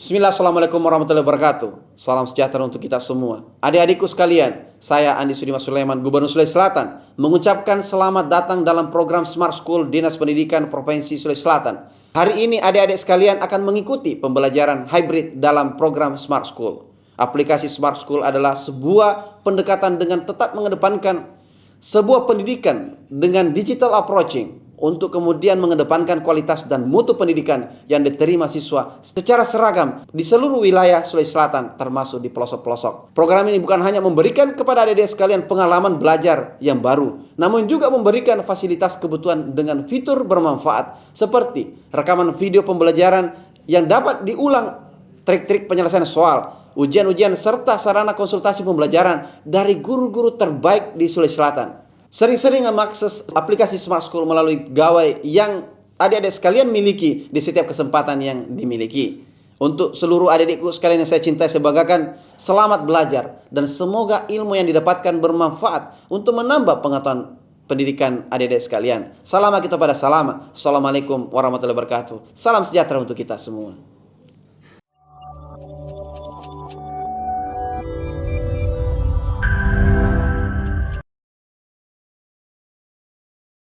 Bismillah, Assalamualaikum warahmatullahi wabarakatuh. Salam sejahtera untuk kita semua. Adik-adikku sekalian, saya Andi Sudimas Sulaiman, Gubernur Sulawesi Selatan, mengucapkan selamat datang dalam program Smart School Dinas Pendidikan Provinsi Sulawesi Selatan. Hari ini adik-adik sekalian akan mengikuti pembelajaran hybrid dalam program Smart School. Aplikasi Smart School adalah sebuah pendekatan dengan tetap mengedepankan sebuah pendidikan dengan digital approaching, untuk kemudian mengedepankan kualitas dan mutu pendidikan yang diterima siswa secara seragam di seluruh wilayah Sulawesi Selatan, termasuk di pelosok-pelosok. Program ini bukan hanya memberikan kepada adik-adik sekalian pengalaman belajar yang baru, namun juga memberikan fasilitas kebutuhan dengan fitur bermanfaat seperti rekaman video pembelajaran yang dapat diulang, trik-trik penyelesaian soal, ujian-ujian, serta sarana konsultasi pembelajaran dari guru-guru terbaik di Sulawesi Selatan. Sering-sering mengakses aplikasi Smart School melalui gawai yang adik-adik sekalian miliki di setiap kesempatan yang dimiliki. Untuk seluruh adik-adikku sekalian yang saya cintai, saya banggakan, selamat belajar dan semoga ilmu yang didapatkan bermanfaat untuk menambah pengetahuan pendidikan adik-adik sekalian. Salam kita pada salam. Assalamualaikum warahmatullahi wabarakatuh. Salam sejahtera untuk kita semua.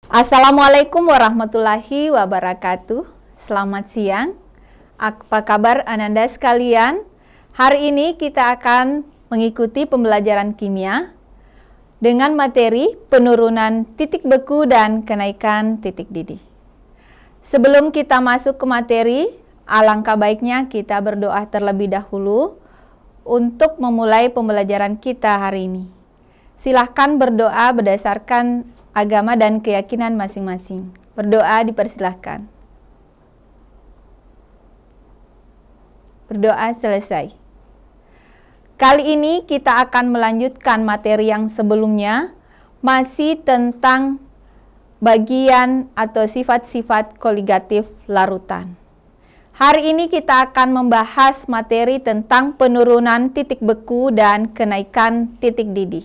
Assalamualaikum warahmatullahi wabarakatuh. Selamat siang. Apa kabar Ananda sekalian? Hari ini kita akan mengikuti pembelajaran kimia dengan materi penurunan titik beku dan kenaikan titik didih. Sebelum kita masuk ke materi, alangkah baiknya kita berdoa terlebih dahulu untuk memulai pembelajaran kita hari ini. Silahkan berdoa berdasarkan agama dan keyakinan masing-masing. Berdoa dipersilahkan. Berdoa selesai. Kali ini kita akan melanjutkan materi yang sebelumnya, masih tentang bagian atau sifat-sifat koligatif larutan. Hari ini kita akan membahas materi tentang penurunan titik beku dan kenaikan titik didih.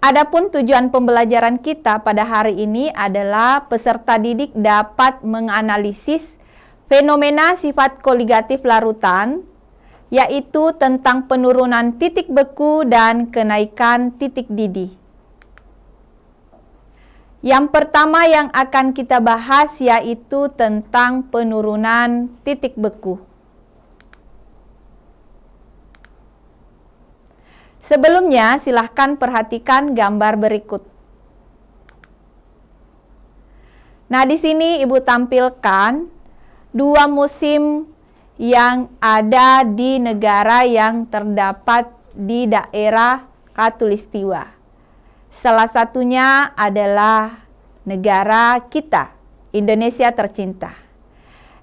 Adapun tujuan pembelajaran kita pada hari ini adalah peserta didik dapat menganalisis fenomena sifat koligatif larutan, yaitu tentang penurunan titik beku dan kenaikan titik didih. Yang pertama yang akan kita bahas yaitu tentang penurunan titik beku. Sebelumnya, silahkan perhatikan gambar berikut. Nah, di sini Ibu tampilkan dua musim yang ada di negara yang terdapat di daerah Khatulistiwa. Salah satunya adalah negara kita, Indonesia tercinta.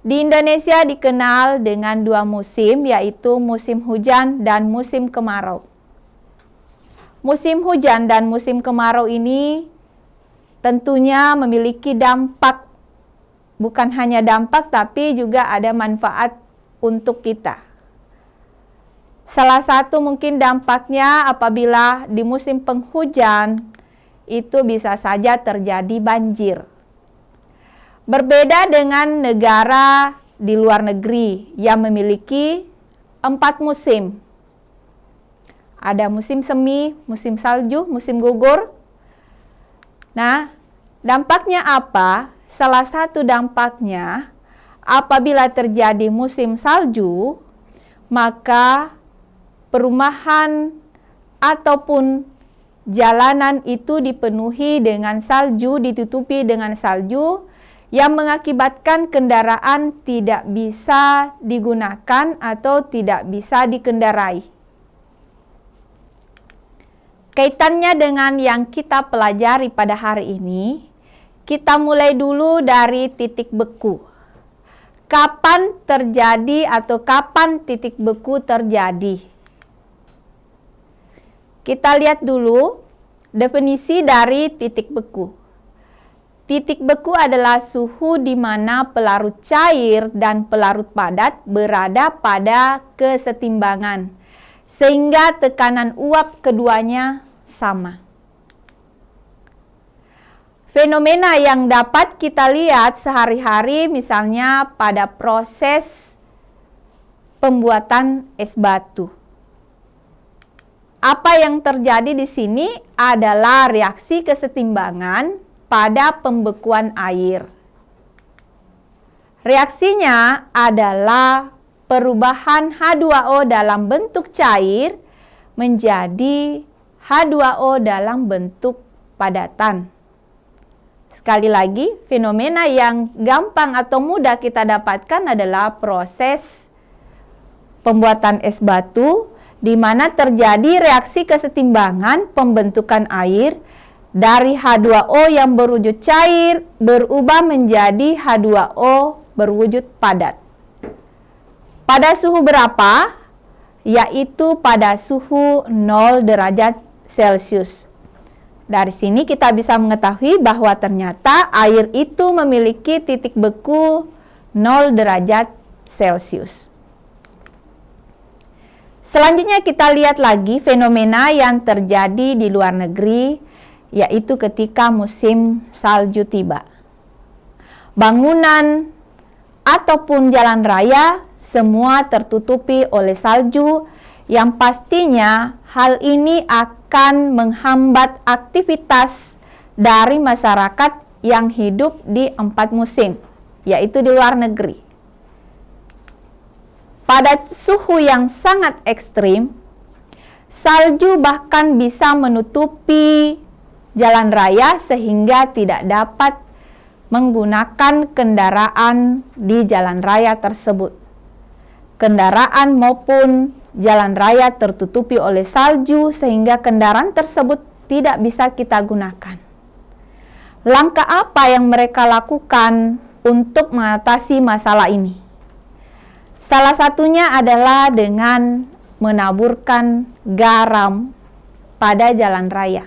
Di Indonesia dikenal dengan dua musim, yaitu musim hujan dan musim kemarau. Musim hujan dan musim kemarau ini tentunya memiliki dampak, bukan hanya dampak tapi juga ada manfaat untuk kita. Salah satu mungkin dampaknya apabila di musim penghujan itu bisa saja terjadi banjir. Berbeda dengan negara di luar negeri yang memiliki 4 musim. Ada musim semi, musim salju, musim gugur. Nah, dampaknya apa? Salah satu dampaknya, apabila terjadi musim salju, maka perumahan ataupun jalanan itu dipenuhi dengan salju, ditutupi dengan salju, yang mengakibatkan kendaraan tidak bisa digunakan atau tidak bisa dikendarai. Kaitannya dengan yang kita pelajari pada hari ini, kita mulai dulu dari titik beku. Kapan terjadi atau kapan titik beku terjadi? Kita lihat dulu definisi dari titik beku. Titik beku adalah suhu di mana pelarut cair dan pelarut padat berada pada kesetimbangan, sehingga tekanan uap keduanya sama. fenomena yang dapat kita lihat sehari-hari, misalnya pada proses pembuatan es batu. Apa yang terjadi di sini adalah reaksi kesetimbangan pada pembekuan air. Reaksinya adalah perubahan H2O dalam bentuk cair menjadi H2O dalam bentuk padatan. Sekali lagi, fenomena yang gampang atau mudah kita dapatkan adalah proses pembuatan es batu, di mana terjadi reaksi kesetimbangan pembentukan air dari H2O yang berwujud cair berubah menjadi H2O berwujud padat. Pada suhu berapa? Yaitu pada suhu 0 derajat Celcius. Dari sini kita bisa mengetahui bahwa ternyata air itu memiliki titik beku 0 derajat Celcius. Selanjutnya kita lihat lagi fenomena yang terjadi di luar negeri, yaitu ketika musim salju tiba. Bangunan ataupun jalan raya semua tertutupi oleh salju, yang pastinya hal ini akan menghambat aktivitas dari masyarakat yang hidup di 4 musim, yaitu di luar negeri. Pada suhu yang sangat ekstrim, salju bahkan bisa menutupi jalan raya sehingga tidak dapat menggunakan kendaraan di jalan raya tersebut. Kendaraan maupun jalan raya tertutupi oleh salju sehingga kendaraan tersebut tidak bisa kita gunakan. Langkah apa yang mereka lakukan untuk mengatasi masalah ini? Salah satunya adalah dengan menaburkan garam pada jalan raya.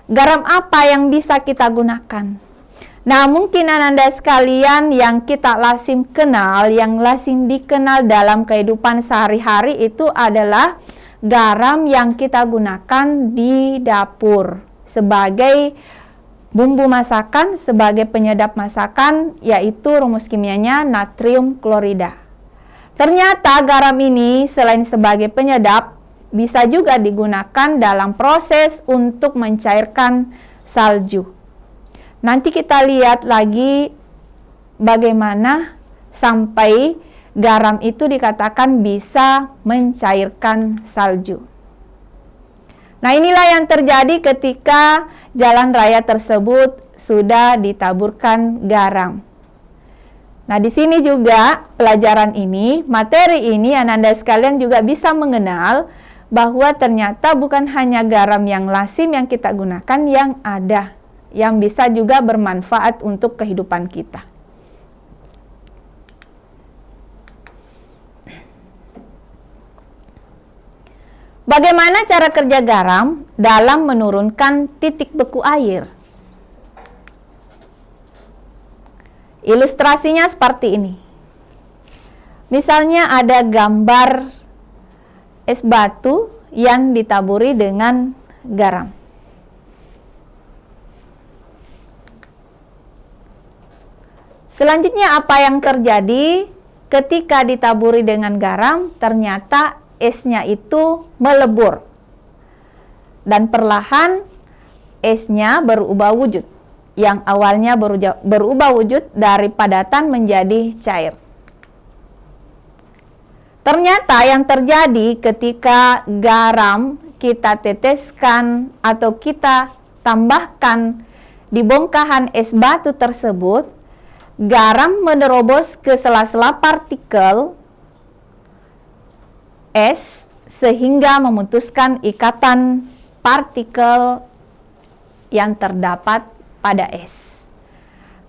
Garam apa yang bisa kita gunakan? Nah, mungkin Anda sekalian yang kita lazim kenal, yang lazim dikenal dalam kehidupan sehari-hari itu adalah garam yang kita gunakan di dapur sebagai bumbu masakan, sebagai penyedap masakan, yaitu rumus kimianya natrium klorida. Ternyata garam ini selain sebagai penyedap, bisa juga digunakan dalam proses untuk mencairkan salju. Nanti kita lihat lagi bagaimana sampai garam itu dikatakan bisa mencairkan salju. Nah, inilah yang terjadi ketika jalan raya tersebut sudah ditaburkan garam. Nah, di sini juga pelajaran ini, materi ini Anda sekalian juga bisa mengenal bahwa ternyata bukan hanya garam yang lazim yang kita gunakan yang ada, yang bisa juga bermanfaat untuk kehidupan kita. Bagaimana cara kerja garam dalam menurunkan titik beku air? Ilustrasinya seperti ini. Misalnya ada gambar es batu yang ditaburi dengan garam. Selanjutnya apa yang terjadi ketika ditaburi dengan garam? Ternyata esnya itu melebur. Dan perlahan esnya berubah wujud. Yang awalnya berubah wujud dari padatan menjadi cair. Ternyata yang terjadi ketika garam kita teteskan atau kita tambahkan di bongkahan es batu tersebut, garam menerobos ke sela-sela partikel es sehingga memutuskan ikatan partikel yang terdapat pada es.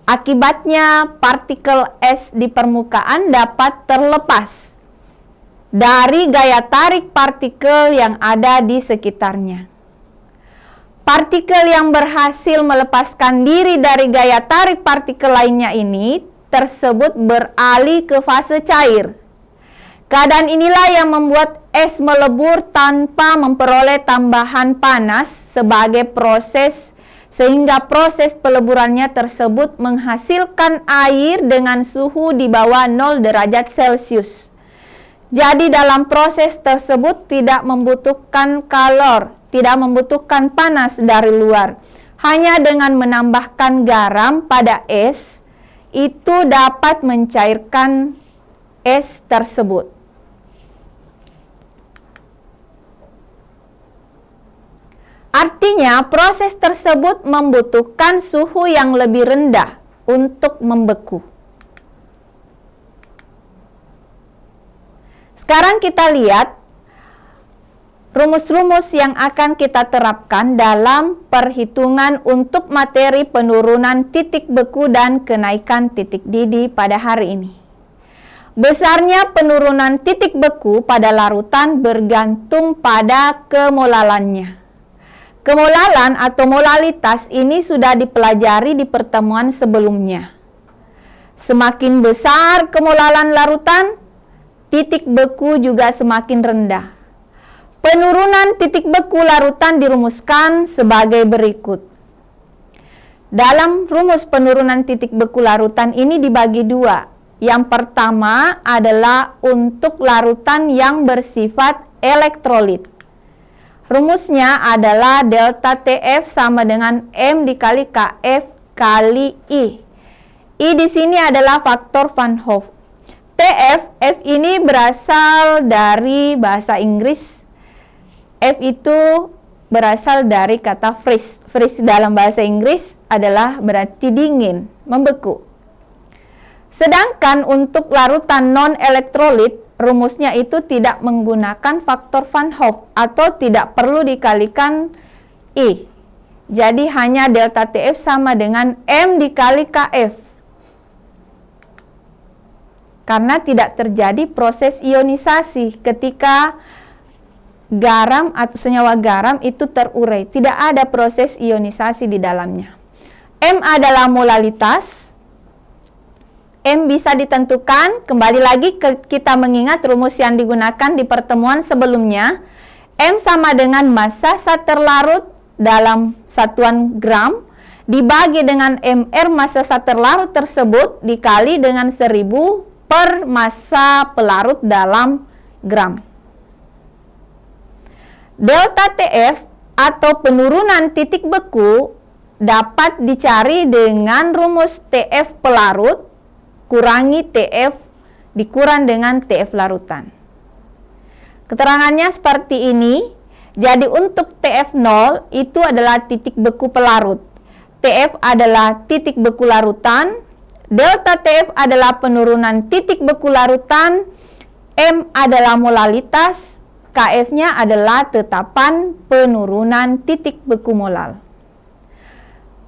Akibatnya partikel es di permukaan dapat terlepas dari gaya tarik partikel yang ada di sekitarnya. Partikel yang berhasil melepaskan diri dari gaya tarik partikel lainnya ini tersebut beralih ke fase cair. Keadaan inilah yang membuat es melebur tanpa memperoleh tambahan panas sebagai proses sehingga proses peleburannya tersebut menghasilkan air dengan suhu di bawah 0 derajat Celcius. Jadi dalam proses tersebut tidak membutuhkan kalor, tidak membutuhkan panas dari luar. Hanya dengan menambahkan garam pada es, itu dapat mencairkan es tersebut. Artinya, proses tersebut membutuhkan suhu yang lebih rendah untuk membeku. Sekarang kita lihat rumus-rumus yang akan kita terapkan dalam perhitungan untuk materi penurunan titik beku dan kenaikan titik didih pada hari ini. Besarnya penurunan titik beku pada larutan bergantung pada kemolalannya. Kemolalan atau molalitas ini sudah dipelajari di pertemuan sebelumnya. Semakin besar kemolalan larutan, titik beku juga semakin rendah. Penurunan titik beku larutan dirumuskan sebagai berikut. Dalam rumus penurunan titik beku larutan ini dibagi dua. Yang pertama adalah untuk larutan yang bersifat elektrolit. Rumusnya adalah delta TF sama dengan M dikali KF kali I. I di sini adalah faktor Van Hoff. F ini berasal dari bahasa Inggris. F itu berasal dari kata freeze. Freeze dalam bahasa Inggris adalah berarti dingin, membeku. Sedangkan untuk larutan non-elektrolit, rumusnya itu tidak menggunakan faktor Van Hoff atau tidak perlu dikalikan I. Jadi hanya delta TF sama dengan M dikali KF. Karena tidak terjadi proses ionisasi ketika garam atau senyawa garam itu terurai. Tidak ada proses ionisasi di dalamnya. M adalah molalitas. M bisa ditentukan, kembali lagi kita mengingat rumus yang digunakan di pertemuan sebelumnya. M sama dengan massa zat terlarut dalam satuan gram dibagi dengan MR massa zat terlarut tersebut dikali dengan 1000 per massa pelarut dalam gram. Delta TF atau penurunan titik beku dapat dicari dengan rumus TF pelarut kurangi TF dikurang dengan TF larutan. Keterangannya seperti ini. Jadi untuk TF0 itu adalah titik beku pelarut. TF adalah titik beku larutan. Delta TF adalah penurunan titik beku larutan. M adalah molalitas. KF-nya adalah tetapan penurunan titik beku molal.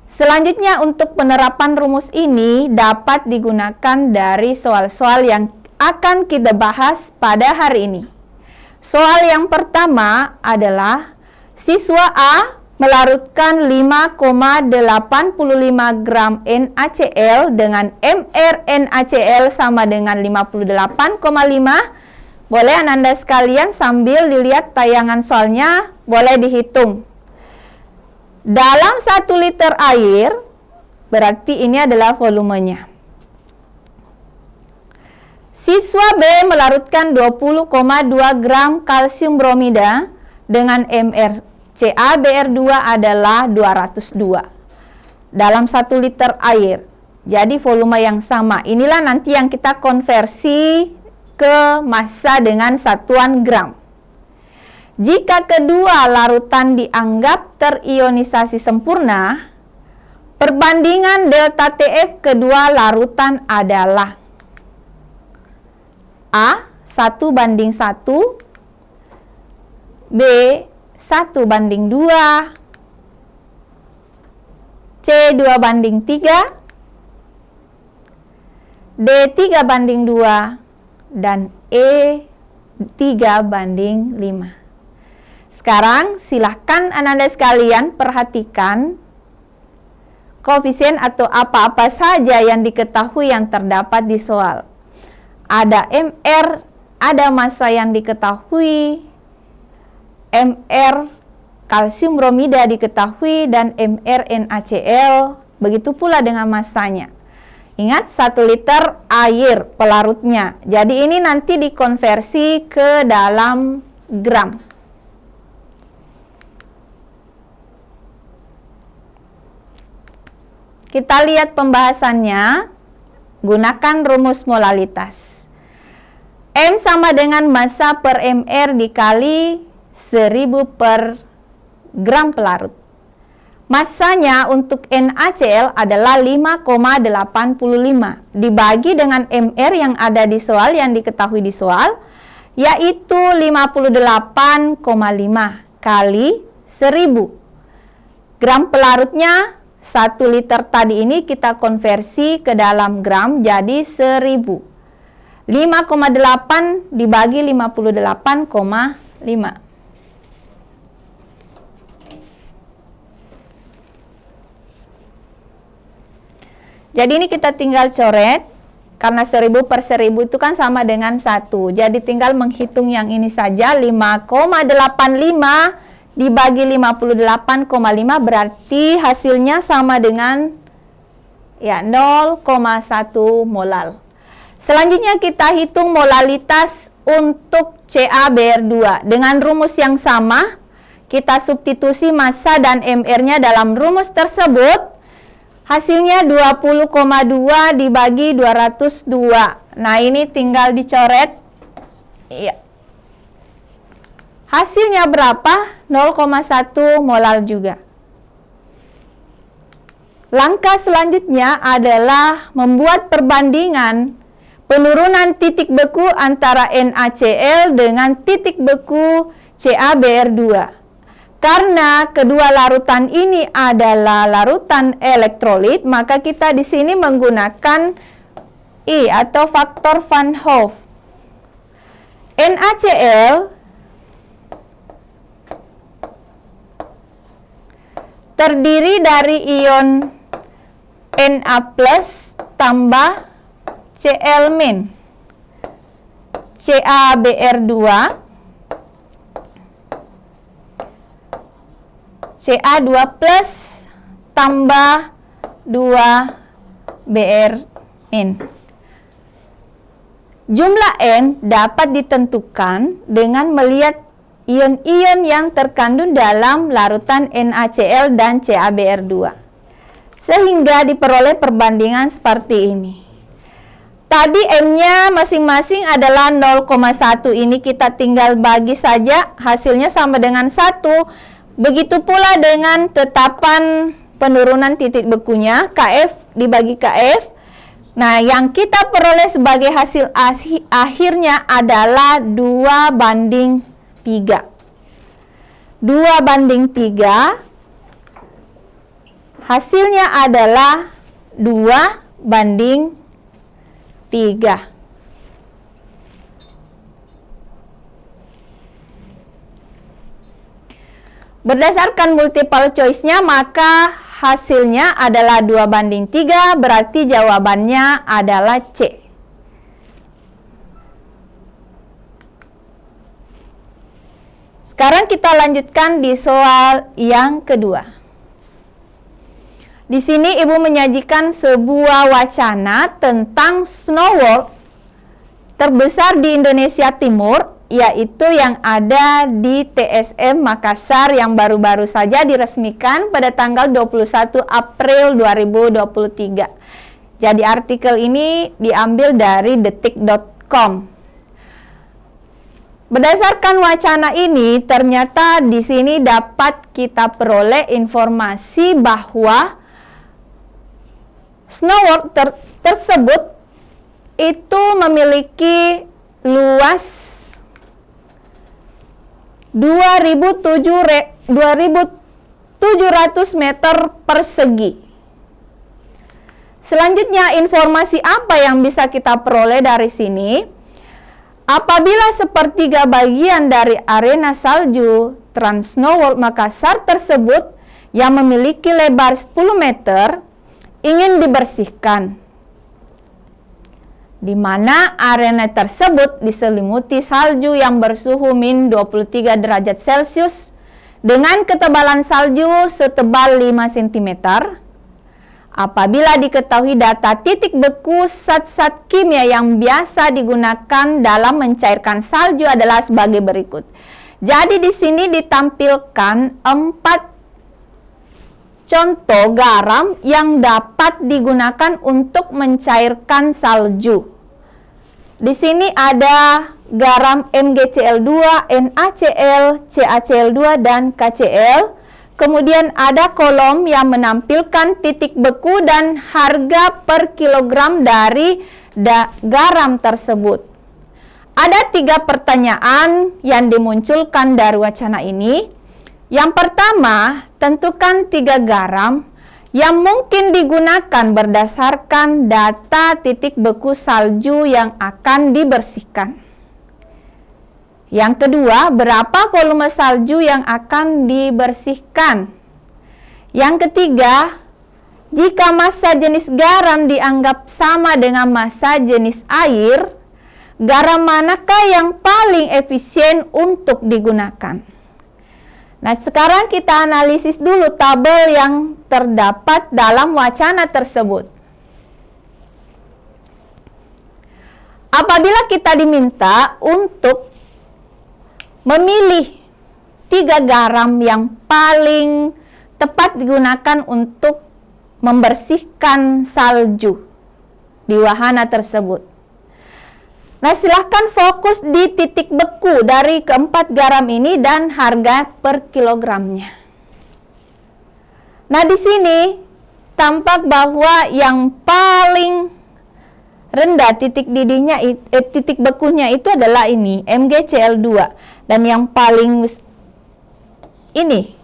Selanjutnya untuk penerapan rumus ini dapat digunakan dari soal-soal yang akan kita bahas pada hari ini. Soal yang pertama adalah siswa A melarutkan 5,85 gram NaCl dengan MR NaCl sama dengan 58,5. Boleh Ananda sekalian sambil dilihat tayangan soalnya, boleh dihitung. Dalam 1 liter air, berarti ini adalah volumenya. Siswa B melarutkan 20,2 gram kalsium bromida dengan MR CaBr2 adalah 202 dalam 1 liter air. Jadi volume yang sama. Inilah nanti yang kita konversi ke massa dengan satuan gram. Jika kedua larutan dianggap terionisasi sempurna, perbandingan delta TF kedua larutan adalah A 1:1, B 1:2, C 2:3, D 3:2, dan E 3:5. Sekarang silahkan Ananda sekalian perhatikan koefisien atau apa-apa saja yang diketahui yang terdapat di soal. Ada MR, ada massa yang diketahui, MR, kalsium bromida diketahui dan mRNaCl, begitu pula dengan massanya. Ingat, 1 liter air pelarutnya. Jadi ini nanti dikonversi ke dalam gram. Kita lihat pembahasannya, gunakan rumus molalitas. M sama dengan massa per mR dikali 1000 per gram pelarut. Massanya untuk NaCl adalah 5,85 dibagi dengan mR yang ada di soal, yang diketahui di soal, yaitu 58,5 kali 1000. Gram pelarutnya 1 liter tadi ini kita konversi ke dalam gram jadi 1000. 5,8 dibagi 58,5. Jadi ini kita tinggal coret, karena 1000 per 1000 itu kan sama dengan 1. Jadi tinggal menghitung yang ini saja, 5,85 dibagi 58,5 berarti hasilnya sama dengan 0,1 molal. Selanjutnya kita hitung molalitas untuk CaBr2. Dengan rumus yang sama, kita substitusi massa dan mR-nya dalam rumus tersebut. Hasilnya 20,2 dibagi 202. Nah, ini tinggal dicoret. Iya. Hasilnya berapa? 0,1 molal juga. Langkah selanjutnya adalah membuat perbandingan penurunan titik beku antara NaCl dengan titik beku CaBr2. Karena kedua larutan ini adalah larutan elektrolit, maka kita di sini menggunakan I atau faktor Van Hoff. NaCl terdiri dari ion Na+ tambah Cl-, CaBr2, Ca2+ tambah 2Br-. Jumlah N dapat ditentukan dengan melihat ion-ion yang terkandung dalam larutan NaCl dan CaBr2. Sehingga diperoleh perbandingan seperti ini. Tadi M-nya masing-masing adalah 0,1. Ini kita tinggal bagi saja, hasilnya sama dengan 1. Begitu pula dengan tetapan penurunan titik bekunya, Kf dibagi Kf. Nah, yang kita peroleh sebagai hasil akhirnya adalah 2:3. 2:3, hasilnya adalah 2:3. Berdasarkan multiple choice-nya, maka hasilnya adalah 2:3, berarti jawabannya adalah C. Sekarang kita lanjutkan di soal yang kedua. Di sini Ibu menyajikan sebuah wacana tentang Snow World terbesar di Indonesia Timur, yaitu yang ada di TSM Makassar yang baru-baru saja diresmikan pada tanggal 21 April 2023. Jadi artikel ini diambil dari detik.com. Berdasarkan wacana ini, ternyata di sini dapat kita peroleh informasi bahwa Snow World tersebut itu memiliki luas 2.700 meter persegi. Selanjutnya, informasi apa yang bisa kita peroleh dari sini? Apabila sepertiga bagian dari arena salju Trans Snow World Makassar tersebut yang memiliki lebar 10 meter ingin dibersihkan, di mana arena tersebut diselimuti salju yang bersuhu min 23 derajat Celcius dengan ketebalan salju setebal 5 cm. Apabila diketahui data titik beku zat-zat kimia yang biasa digunakan dalam mencairkan salju adalah sebagai berikut. Jadi di sini ditampilkan 4 contoh garam yang dapat digunakan untuk mencairkan salju. Di sini ada garam MgCl2, NaCl, CaCl2 dan KCl. Kemudian ada kolom yang menampilkan titik beku dan harga per kilogram dari garam tersebut. Ada 3 pertanyaan yang dimunculkan dari wacana ini. Yang pertama, tentukan 3 garam yang mungkin digunakan berdasarkan data titik beku salju yang akan dibersihkan. Yang kedua, berapa volume salju yang akan dibersihkan? Yang ketiga, jika massa jenis garam dianggap sama dengan massa jenis air, garam manakah yang paling efisien untuk digunakan? Nah, sekarang kita analisis dulu tabel yang terdapat dalam wacana tersebut. Apabila kita diminta untuk memilih 3 garam yang paling tepat digunakan untuk membersihkan salju di wahana tersebut. Nah, silahkan fokus di titik beku dari keempat garam ini dan harga per kilogramnya. Nah, di sini tampak bahwa yang paling rendah titik didihnya, titik bekunya itu adalah ini, MgCl2. Dan yang paling ini,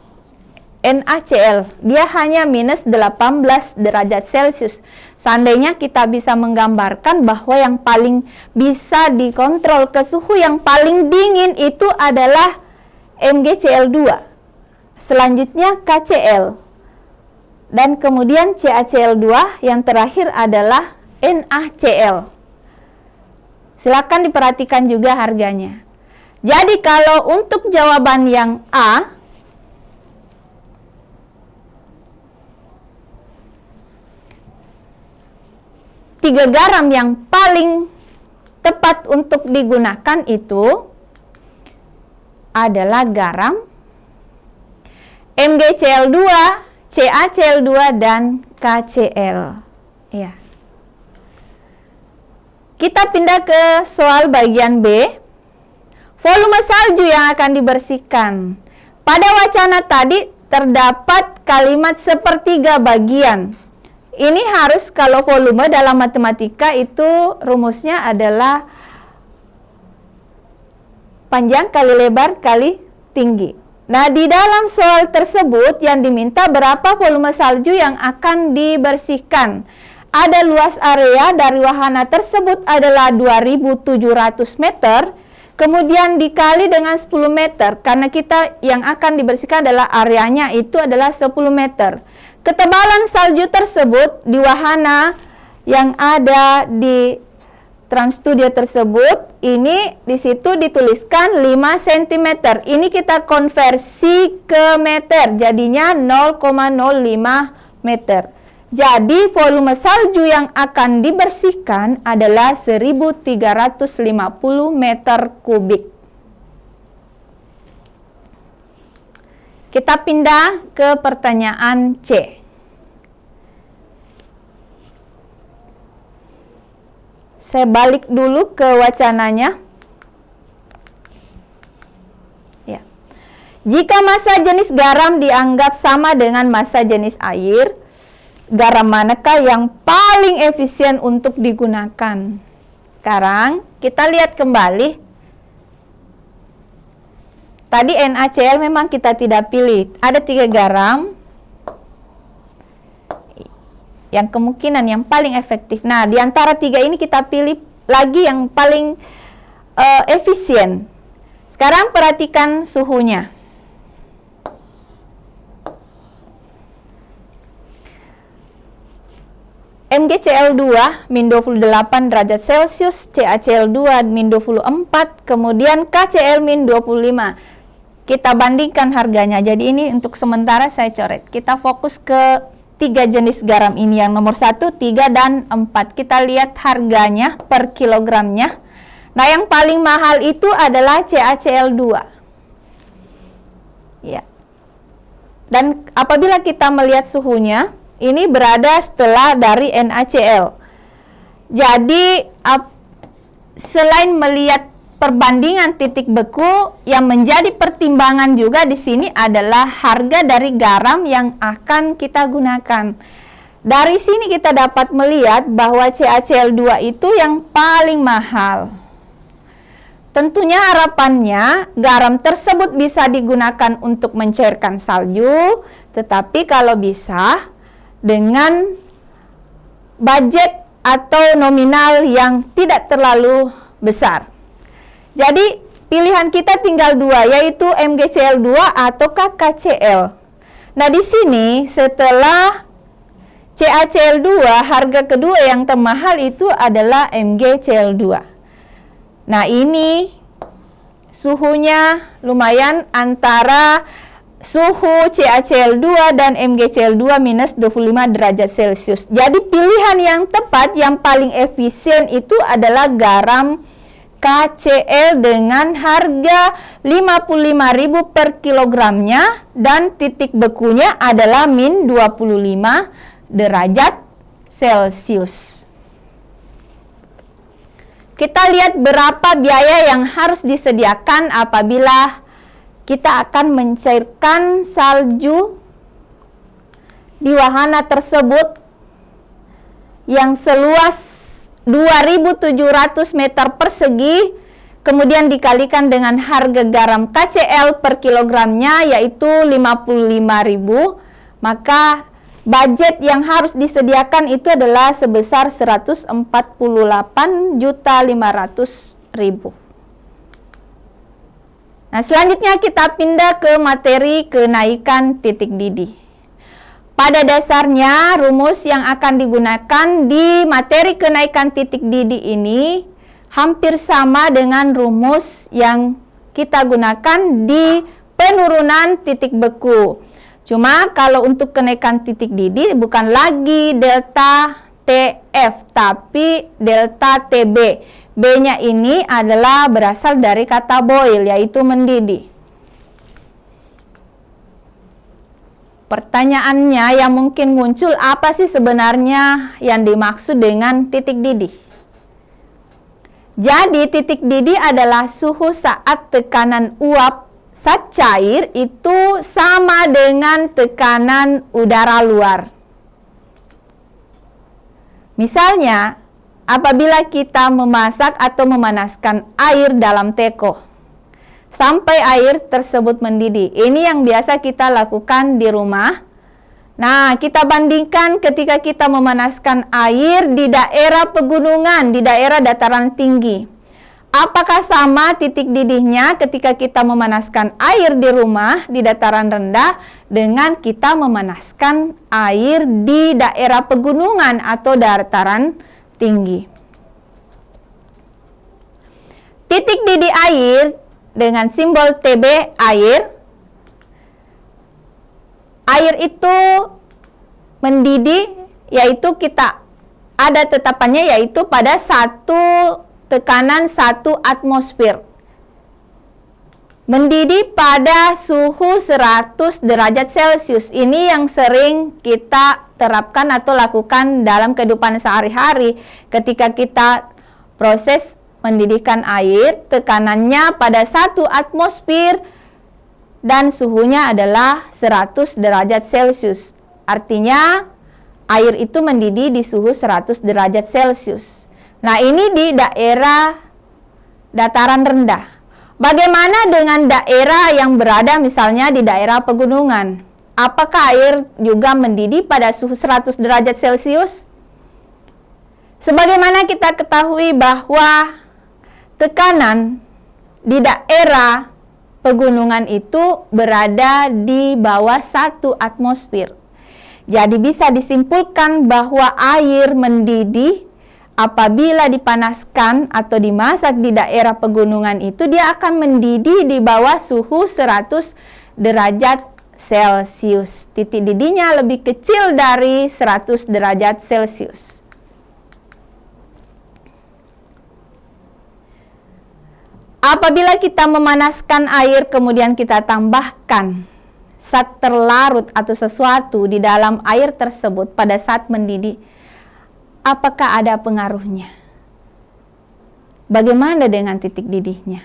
NaCl, dia hanya minus 18 derajat Celcius. Seandainya kita bisa menggambarkan bahwa yang paling bisa dikontrol ke suhu yang paling dingin itu adalah MgCl2. Selanjutnya KCl. Dan kemudian CaCl2, yang terakhir adalah NaCl. Silakan diperhatikan juga harganya. Jadi kalau untuk jawaban yang A, tiga garam yang paling tepat untuk digunakan itu adalah garam MgCl2, CaCl2, dan KCl. Ya. Kita pindah ke soal bagian B. Volume salju yang akan dibersihkan. Pada wacana tadi terdapat kalimat sepertiga bagian. Ini harus, kalau volume dalam matematika itu rumusnya adalah panjang kali lebar kali tinggi. Nah, di dalam soal tersebut yang diminta berapa volume salju yang akan dibersihkan. Ada luas area dari wahana tersebut adalah 2.700 meter. Kemudian dikali dengan 10 meter, karena kita yang akan dibersihkan adalah areanya itu adalah 10 meter. Ketebalan salju tersebut di wahana yang ada di Trans Studio tersebut, ini di situ dituliskan 5 cm. Ini kita konversi ke meter, jadinya 0,05 meter. Jadi volume salju yang akan dibersihkan adalah 1.350 meter kubik. Kita pindah ke pertanyaan C. Saya balik dulu ke wacananya. Ya. Jika massa jenis garam dianggap sama dengan massa jenis air, garam manakah yang paling efisien untuk digunakan? Sekarang kita lihat kembali. Tadi NaCl memang kita tidak pilih. Ada 3 garam yang kemungkinan yang paling efektif. Nah, di antara 3 ini kita pilih lagi yang paling efisien. Sekarang perhatikan suhunya. MgCl2 min 28 derajat Celcius, CaCl2 min 24, kemudian KCl min 25. kita bandingkan harganya. Jadi ini untuk sementara saya coret. Kita fokus ke 3 jenis garam ini, yang nomor 1, 3, dan 4. Kita lihat harganya per kilogramnya. Nah, yang paling mahal itu adalah CaCl2. Ya. Dan apabila kita melihat suhunya, ini berada setelah dari NaCl. Jadi selain melihat perbandingan titik beku, yang menjadi pertimbangan juga di sini adalah harga dari garam yang akan kita gunakan. Dari sini kita dapat melihat bahwa CaCl2 itu yang paling mahal. Tentunya harapannya garam tersebut bisa digunakan untuk mencairkan salju, tetapi kalau bisa dengan budget atau nominal yang tidak terlalu besar. Jadi pilihan kita tinggal 2, yaitu MgCl2 atau KCl. Nah, di sini setelah CaCl2, harga kedua yang termahal itu adalah MgCl2. Nah, ini suhunya lumayan antara suhu CaCl2 dan MgCl2 minus 25 derajat Celcius. Jadi pilihan yang tepat, yang paling efisien itu adalah garam KCl dengan harga 55.000 per kilogramnya, dan titik bekunya adalah min 25 derajat Celcius. Kita lihat berapa biaya yang harus disediakan apabila kita akan mencairkan salju di wahana tersebut yang seluas 2.700 meter persegi, kemudian dikalikan dengan harga garam KCl per kilogramnya yaitu 55.000, maka budget yang harus disediakan itu adalah sebesar 148.500.000. Nah, selanjutnya kita pindah ke materi kenaikan titik didih. Pada dasarnya, rumus yang akan digunakan di materi kenaikan titik didih ini hampir sama dengan rumus yang kita gunakan di penurunan titik beku. Cuma kalau untuk kenaikan titik didih bukan lagi delta TF, tapi delta TB. B-nya ini adalah berasal dari kata boil, yaitu mendidih. Pertanyaannya yang mungkin muncul, apa sih sebenarnya yang dimaksud dengan titik didih? Jadi titik didih adalah suhu saat tekanan uap zat cair itu sama dengan tekanan udara luar. Misalnya, apabila kita memasak atau memanaskan air dalam teko sampai air tersebut mendidih. Ini yang biasa kita lakukan di rumah. Nah, kita bandingkan ketika kita memanaskan air di daerah pegunungan, di daerah dataran tinggi. Apakah sama titik didihnya ketika kita memanaskan air di rumah di dataran rendah dengan kita memanaskan air di daerah pegunungan atau dataran tinggi? Titik didih air dengan simbol TB air itu mendidih, yaitu kita ada tetapannya yaitu pada tekanan 1 atmosfer. Mendidih pada suhu 100 derajat Celcius. Ini yang sering kita terapkan atau lakukan dalam kehidupan sehari-hari ketika kita proses mendidihkan air, tekanannya pada 1 atmosfer dan suhunya adalah 100 derajat Celcius. Artinya air itu mendidih di suhu 100 derajat Celcius. Nah, ini di daerah dataran rendah. Bagaimana dengan daerah yang berada misalnya di daerah pegunungan? Apakah air juga mendidih pada suhu 100 derajat Celcius? Sebagaimana kita ketahui bahwa tekanan di daerah pegunungan itu berada di bawah 1 atmosfer. Jadi bisa disimpulkan bahwa air mendidih apabila dipanaskan atau dimasak di daerah pegunungan itu, dia akan mendidih di bawah suhu 100 derajat Celcius. Titik didihnya lebih kecil dari 100 derajat Celcius. Apabila kita memanaskan air kemudian kita tambahkan zat terlarut atau sesuatu di dalam air tersebut pada saat mendidih, apakah ada pengaruhnya? Bagaimana dengan titik didihnya?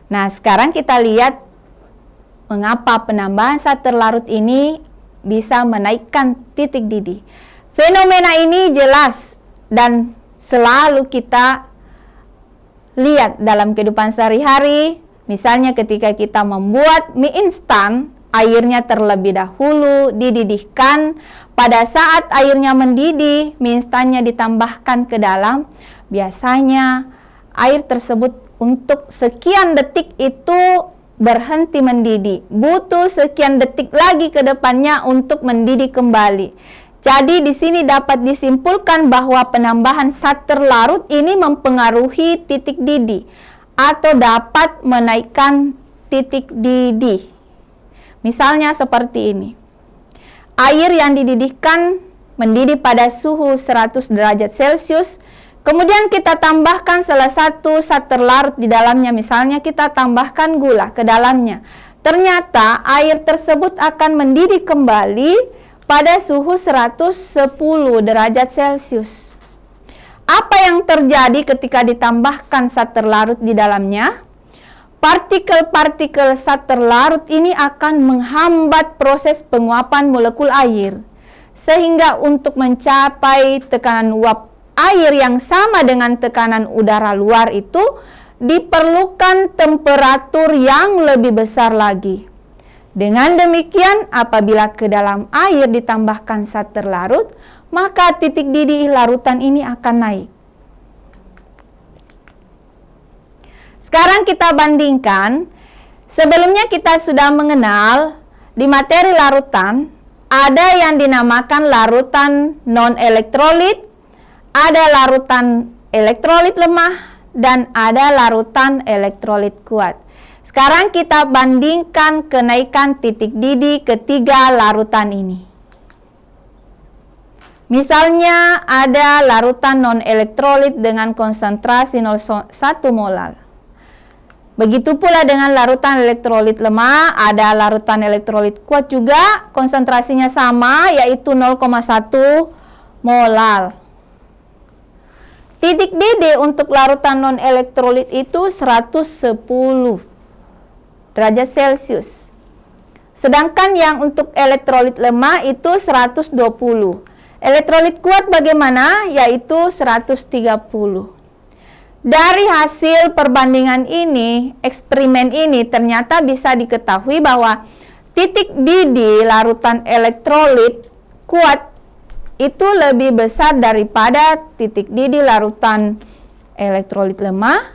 Nah, sekarang kita lihat mengapa penambahan zat terlarut ini bisa menaikkan titik didih. Fenomena ini jelas dan selalu kita lihat dalam kehidupan sehari-hari. Misalnya ketika kita membuat mie instan, airnya terlebih dahulu dididihkan. Pada saat airnya mendidih, mie instannya ditambahkan ke dalam. Biasanya air tersebut untuk sekian detik itu berhenti mendidih. Butuh sekian detik lagi ke depannya untuk mendidih kembali. Jadi di sini dapat disimpulkan bahwa penambahan zat terlarut ini mempengaruhi titik didih atau dapat menaikkan titik didih. Misalnya seperti ini. Air yang dididihkan mendidih pada suhu 100 derajat Celcius. Kemudian kita tambahkan salah satu zat terlarut di dalamnya. Misalnya kita tambahkan gula ke dalamnya. Ternyata air tersebut akan mendidih kembali pada suhu 110 derajat Celcius. Apa yang terjadi ketika ditambahkan zat terlarut di dalamnya? Partikel-partikel zat terlarut ini akan menghambat proses penguapan molekul air. Sehingga untuk mencapai tekanan uap air yang sama dengan tekanan udara luar itu diperlukan temperatur yang lebih besar lagi. Dengan demikian, apabila ke dalam air ditambahkan zat terlarut, maka titik didih larutan ini akan naik. Sekarang kita bandingkan, sebelumnya kita sudah mengenal di materi larutan, ada yang dinamakan larutan non-elektrolit, ada larutan elektrolit lemah, dan ada larutan elektrolit kuat. Sekarang kita bandingkan kenaikan titik didih ketiga larutan ini. Misalnya ada larutan non-elektrolit dengan konsentrasi 0,1 molar. Begitu pula dengan larutan elektrolit lemah, ada larutan elektrolit kuat juga, konsentrasinya sama yaitu 0,1 molar. Titik didih untuk larutan non-elektrolit itu 110 derajat Celcius. Sedangkan yang untuk elektrolit lemah itu 120. Elektrolit kuat bagaimana? Yaitu 130. Dari hasil perbandingan ini, eksperimen ini ternyata bisa diketahui bahwa titik didih larutan elektrolit kuat itu lebih besar daripada titik didih larutan elektrolit lemah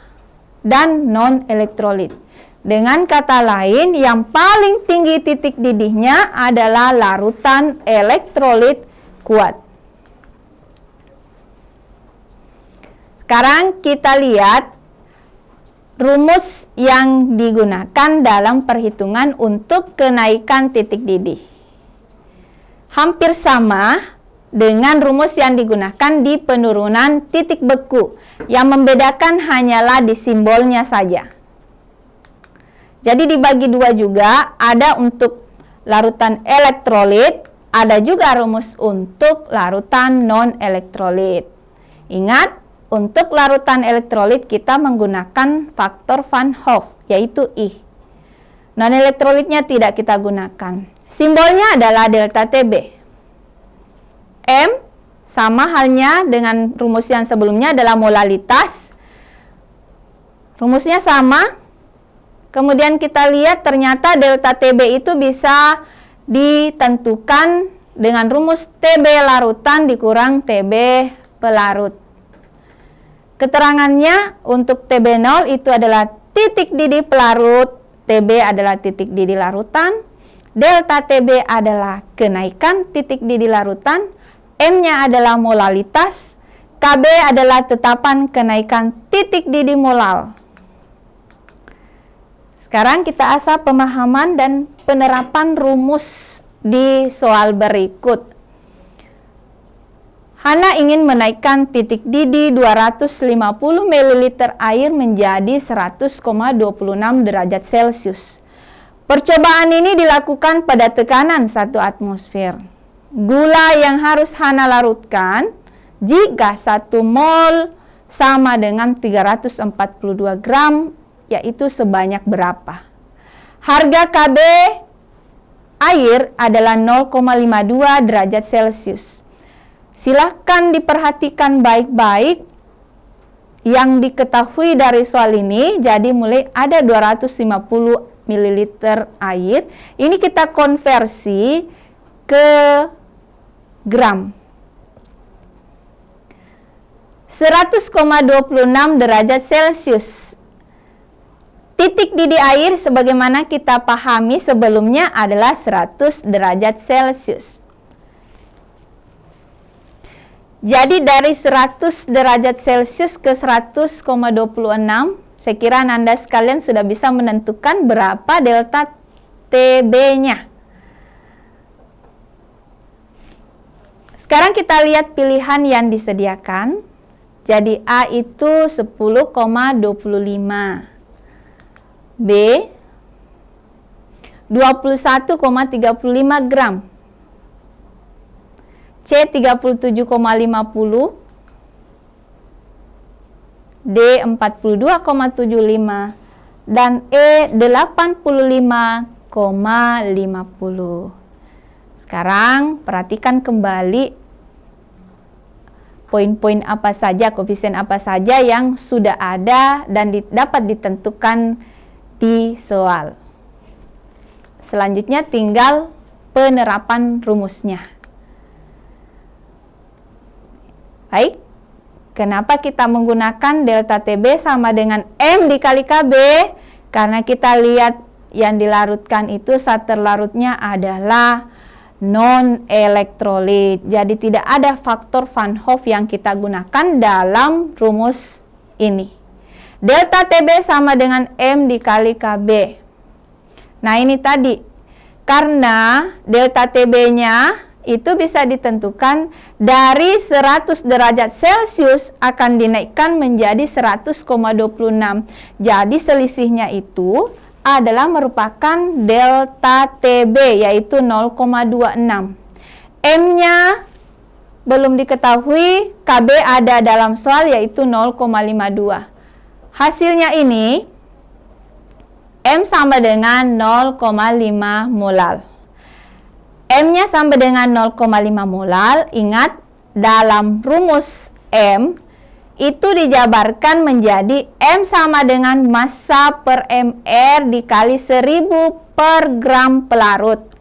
dan non-elektrolit. Dengan kata lain, yang paling tinggi titik didihnya adalah larutan elektrolit kuat. Sekarang kita lihat rumus yang digunakan dalam perhitungan untuk kenaikan titik didih. Hampir sama dengan rumus yang digunakan di penurunan titik beku. Yang membedakan hanyalah di simbolnya saja. Jadi dibagi dua juga, ada untuk larutan elektrolit, ada juga rumus untuk larutan non-elektrolit. Ingat, untuk larutan elektrolit kita menggunakan faktor Van Hoff, yaitu I. Non-elektrolitnya tidak kita gunakan. Simbolnya adalah delta TB. M sama halnya dengan rumus yang sebelumnya adalah molalitas. Rumusnya sama. Kemudian kita lihat ternyata delta TB itu bisa ditentukan dengan rumus TB larutan dikurang TB pelarut. Keterangannya untuk TB0 itu adalah titik didih pelarut, TB adalah titik didih larutan, delta TB adalah kenaikan titik didih larutan, M-nya adalah molalitas, K KB adalah tetapan kenaikan titik didih molal. Sekarang kita asah pemahaman dan penerapan rumus di soal berikut. Hana ingin menaikkan titik didih 250 ml air menjadi 100,26 derajat Celcius. Percobaan ini dilakukan pada tekanan 1 atmosfer. Gula yang harus Hana larutkan jika 1 mol sama dengan 342 gram, yaitu sebanyak berapa? Harga KB air adalah 0,52 derajat Celcius. Silahkan diperhatikan baik-baik yang diketahui dari soal ini. Jadi mulai ada 250 ml air. Ini kita konversi ke gram. 100,26 derajat Celcius. Titik didih air sebagaimana kita pahami sebelumnya adalah 100 derajat Celcius. Jadi dari 100 derajat Celcius ke 100,26, saya kira Anda sekalian sudah bisa menentukan berapa delta TB-nya. Sekarang kita lihat pilihan yang disediakan. Jadi A itu 10,25, B 21,35 gram, C 37,50, D 42,75, dan E 85,50. Sekarang perhatikan kembali poin-poin apa saja, koefisien apa saja yang sudah ada dan dapat ditentukan di soal. Selanjutnya tinggal penerapan rumusnya. Baik, kenapa kita menggunakan delta TB sama dengan M dikali KB? Karena kita lihat yang dilarutkan itu zat terlarutnya adalah non-elektrolit. Jadi tidak ada faktor Van Hoff yang kita gunakan dalam rumus ini. Delta TB sama dengan M dikali KB. Nah ini tadi, karena delta TB-nya itu bisa ditentukan dari 100 derajat Celcius akan dinaikkan menjadi 100,26. Jadi selisihnya itu adalah merupakan delta TB, yaitu 0,26. M-nya belum diketahui, KB ada dalam soal yaitu 0,52. Hasilnya ini M sama dengan 0,5 molal. M-nya sama dengan 0,5 molal. Ingat, dalam rumus M itu dijabarkan menjadi M sama dengan massa per mR dikali 1000 per gram pelarut.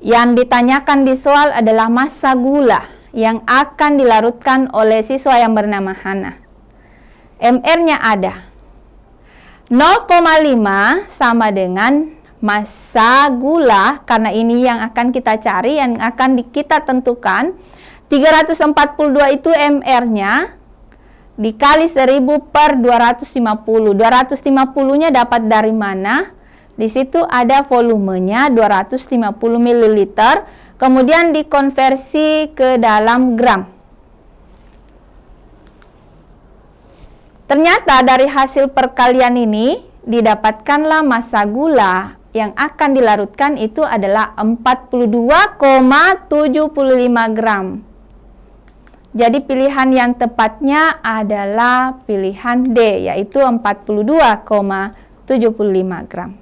Yang ditanyakan di soal adalah massa gula yang akan dilarutkan oleh siswa yang bernama Hana. MR-nya ada. 0,5 sama dengan massa gula, karena ini yang akan kita cari, yang akan kita tentukan. 342 itu MR-nya dikali 1000 per 250. 250-nya dapat dari mana? Di situ ada volumenya 250 ml, kemudian dikonversi ke dalam gram. Ternyata dari hasil perkalian ini didapatkanlah massa gula yang akan dilarutkan itu adalah 42,75 gram. Jadi pilihan yang tepatnya adalah pilihan D, yaitu 42,75 gram.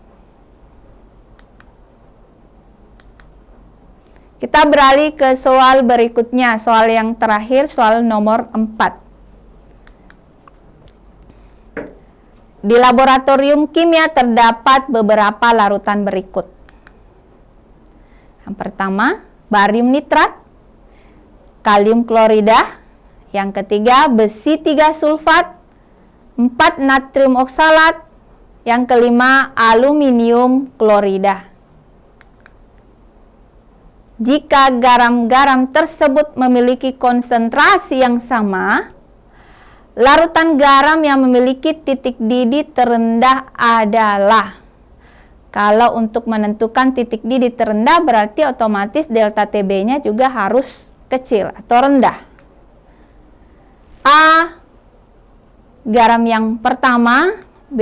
Kita beralih ke soal berikutnya, soal yang terakhir, soal nomor 4. Di laboratorium kimia terdapat beberapa larutan berikut. Yang pertama, barium nitrat, kalium klorida. Yang ketiga, besi 3 sulfat, 4 natrium oksalat. Yang kelima, aluminium klorida. jika garam-garam tersebut memiliki konsentrasi yang sama, larutan garam yang memiliki titik didih terendah adalah. Kalau untuk menentukan titik didih terendah berarti otomatis delta TB-nya juga harus kecil atau rendah. A. Garam yang pertama, B.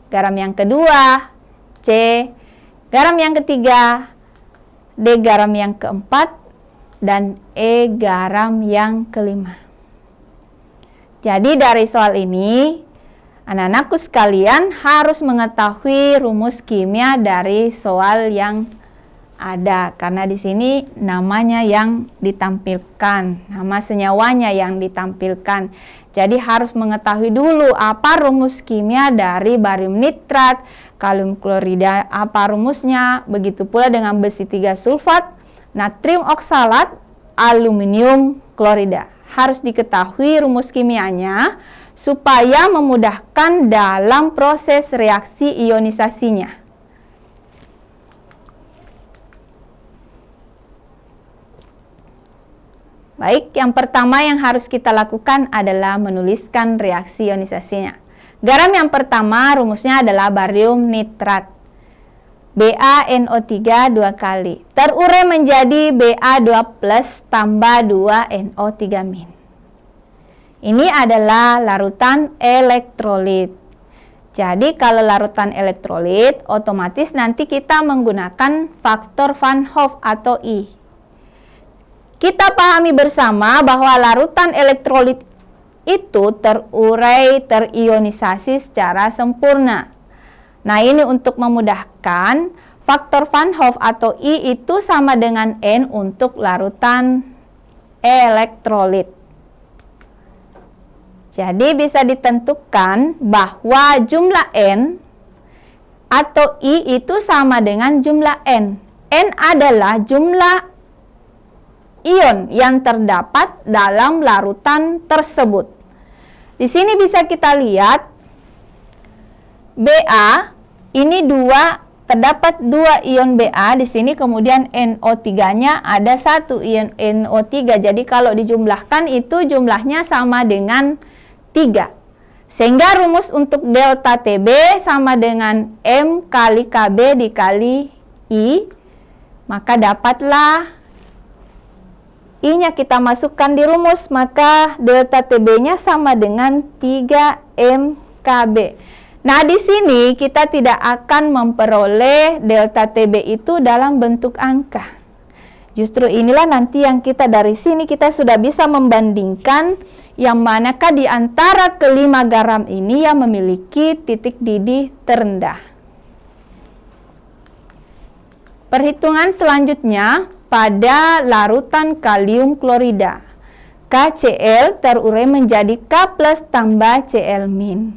Garam yang kedua, C. Garam yang ketiga, D. Garam yang keempat, dan E. Garam yang kelima. Jadi dari soal ini, anak-anakku sekalian harus mengetahui rumus kimia dari soal yang ada, karena di sini namanya yang ditampilkan, nama senyawanya yang ditampilkan. Jadi harus mengetahui dulu apa rumus kimia dari barium nitrat, kalium klorida, apa rumusnya. Begitu pula dengan besi 3 sulfat, natrium oksalat, aluminium klorida. Harus diketahui rumus kimianya supaya memudahkan dalam proses reaksi ionisasinya. Baik, yang pertama yang harus kita lakukan adalah menuliskan reaksi ionisasinya. Garam yang pertama rumusnya adalah barium nitrat. BaNO3 2 kali. Terurai menjadi Ba2+ tambah 2NO3-. Ini adalah larutan elektrolit. Jadi kalau larutan elektrolit, otomatis nanti kita menggunakan faktor Van Hoff atau I. Kita pahami bersama bahwa larutan elektrolit itu terurai, terionisasi secara sempurna. Nah, ini untuk memudahkan, faktor Van Hoff atau I itu sama dengan N untuk larutan elektrolit. Jadi bisa ditentukan bahwa jumlah N atau I itu sama dengan jumlah N. N adalah jumlah ion yang terdapat dalam larutan tersebut. Di sini bisa kita lihat Ba ini terdapat 2 ion Ba di sini, kemudian NO3-nya ada 1 ion NO3. Jadi kalau dijumlahkan itu jumlahnya sama dengan 3. Sehingga rumus untuk delta TB sama dengan M kali Kb dikali I, maka dapatlah I-nya kita masukkan di rumus, maka delta TB-nya sama dengan 3mKb. Nah, di sini kita tidak akan memperoleh delta TB itu dalam bentuk angka. Justru inilah nanti yang kita dari sini kita sudah bisa membandingkan yang manakah di antara kelima garam ini yang memiliki titik didih terendah. Perhitungan selanjutnya pada larutan kalium klorida. KCl terurai menjadi K+ tambah Cl-.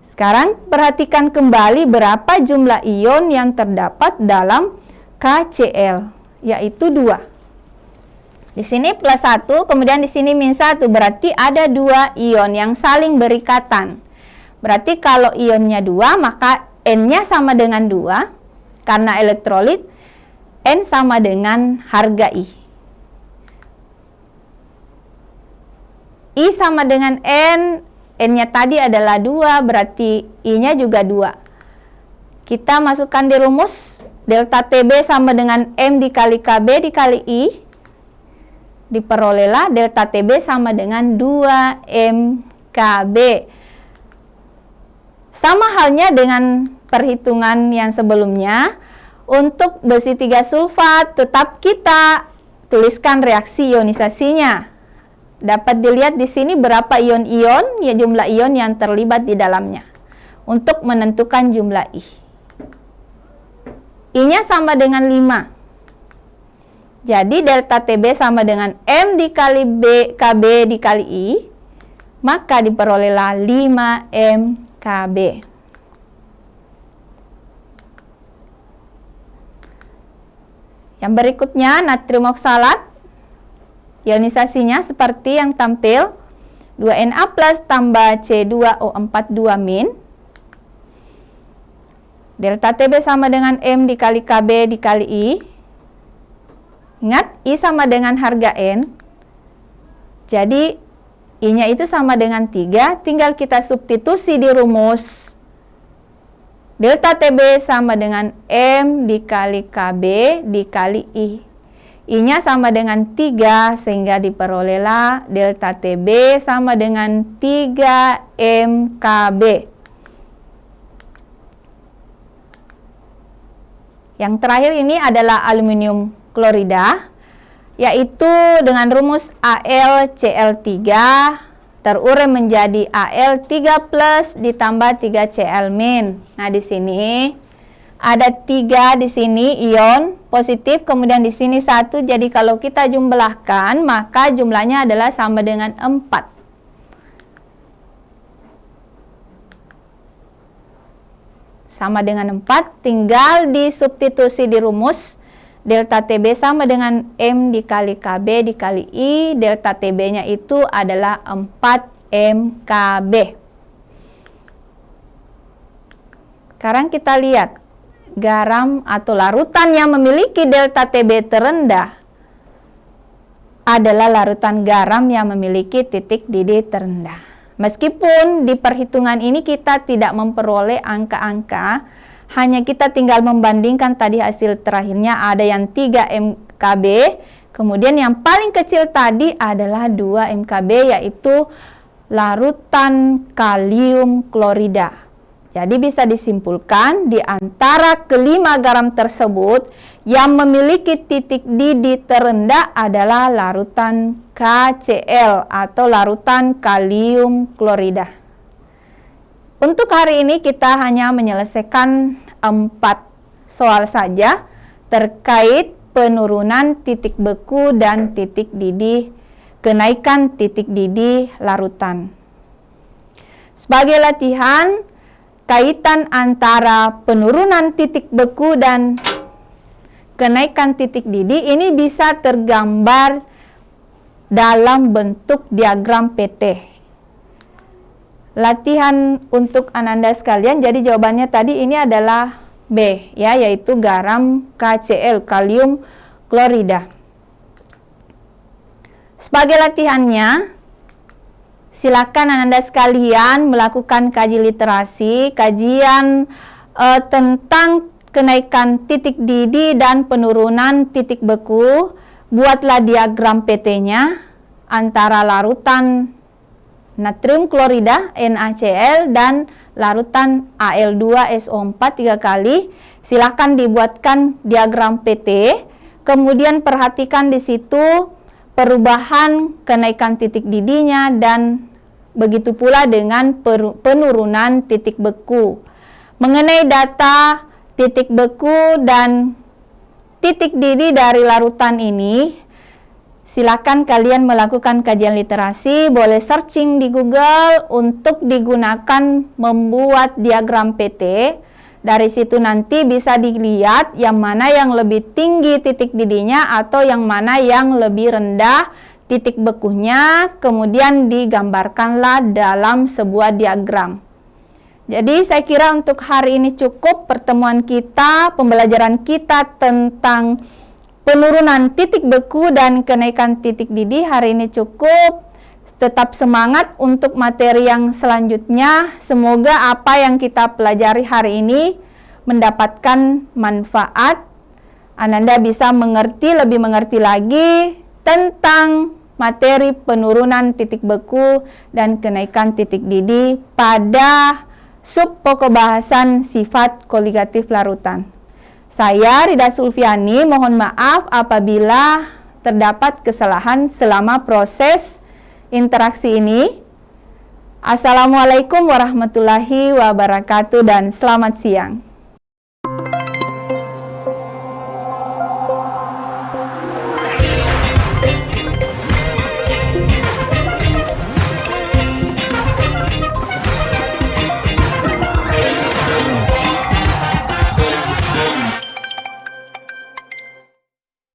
Sekarang perhatikan kembali berapa jumlah ion yang terdapat dalam KCl, yaitu 2. Di sini +1, kemudian di sini -1, berarti ada 2 ion yang saling berikatan. Berarti kalau ionnya 2, maka N-nya sama dengan 2, karena elektrolit N sama dengan harga I. I sama dengan N, N-nya tadi adalah 2, berarti I-nya juga 2. Kita masukkan di rumus, delta TB sama dengan M dikali Kb dikali I. Diperolehlah delta TB sama dengan 2mKb. Sama halnya dengan perhitungan yang sebelumnya. Untuk besi 3 sulfat tetap kita tuliskan reaksi ionisasinya. Dapat dilihat di sini berapa ion-ion, ya jumlah ion yang terlibat di dalamnya. Untuk menentukan jumlah I. I-nya sama dengan 5. Jadi delta TB sama dengan M dikali Kb dikali I, maka diperolehlah 5mKb. Yang berikutnya natrium oksalat. Ionisasinya seperti yang tampil. 2Na+ tambah C2O4 2-. Delta TB sama dengan M dikali Kb dikali I. Ingat, I sama dengan harga N. Jadi, I-nya itu sama dengan 3, tinggal kita substitusi di rumus. Delta TB sama dengan M dikali KB dikali I. I-nya sama dengan 3, sehingga diperolehlah delta TB sama dengan 3 MKB. Yang terakhir ini adalah aluminium klorida, yaitu dengan rumus AlCl3 terurai menjadi Al3+ ditambah 3Cl-. Nah, di sini ada 3 di sini ion positif, kemudian di sini 1. Jadi kalau kita jumlahkan, maka jumlahnya adalah sama dengan 4. Sama dengan 4, tinggal disubstitusi di rumus. Delta TB sama dengan M dikali KB dikali I. Delta TB-nya itu adalah 4 MKB. Sekarang kita lihat garam atau larutan yang memiliki delta TB terendah adalah larutan garam yang memiliki titik didih terendah. Meskipun di perhitungan ini kita tidak memperoleh angka-angka, hanya kita tinggal membandingkan tadi hasil terakhirnya ada yang 3 MKB, kemudian yang paling kecil tadi adalah 2 MKB, yaitu larutan kalium klorida. Jadi bisa disimpulkan di antara kelima garam tersebut yang memiliki titik didih terendah adalah larutan KCl atau larutan kalium klorida. Untuk hari ini kita hanya menyelesaikan 4 soal saja terkait penurunan titik beku dan titik didih, kenaikan titik didih larutan. Sebagai latihan, kaitan antara penurunan titik beku dan kenaikan titik didih ini bisa tergambar dalam bentuk diagram PT. Latihan untuk Ananda sekalian, jadi jawabannya tadi ini adalah B, ya, yaitu garam KCl, kalium klorida. Sebagai latihannya, silakan Ananda sekalian melakukan kaji literasi, kajian tentang kenaikan titik didih dan penurunan titik beku. Buatlah diagram PT-nya antara larutan natrium klorida NaCl dan larutan Al2SO4 3 kali. Silakan dibuatkan diagram PT. Kemudian perhatikan di situ perubahan kenaikan titik didihnya dan begitu pula dengan penurunan titik beku. Mengenai data titik beku dan titik didih dari larutan ini, silakan kalian melakukan kajian literasi, boleh searching di Google untuk digunakan membuat diagram PT. Dari situ nanti bisa dilihat yang mana yang lebih tinggi titik didihnya atau yang mana yang lebih rendah titik bekunya, kemudian digambarkanlah dalam sebuah diagram. Jadi saya kira untuk hari ini cukup pertemuan kita, pembelajaran kita tentang penurunan titik beku dan kenaikan titik didih hari ini cukup. Tetap semangat untuk materi yang selanjutnya. Semoga apa yang kita pelajari hari ini mendapatkan manfaat. Ananda bisa mengerti, lebih mengerti lagi tentang materi penurunan titik beku dan kenaikan titik didih pada sub pokok bahasan sifat koligatif larutan. Saya Rida Sulfiani, mohon maaf apabila terdapat kesalahan selama proses interaksi ini. Assalamualaikum warahmatullahi wabarakatuh dan selamat siang.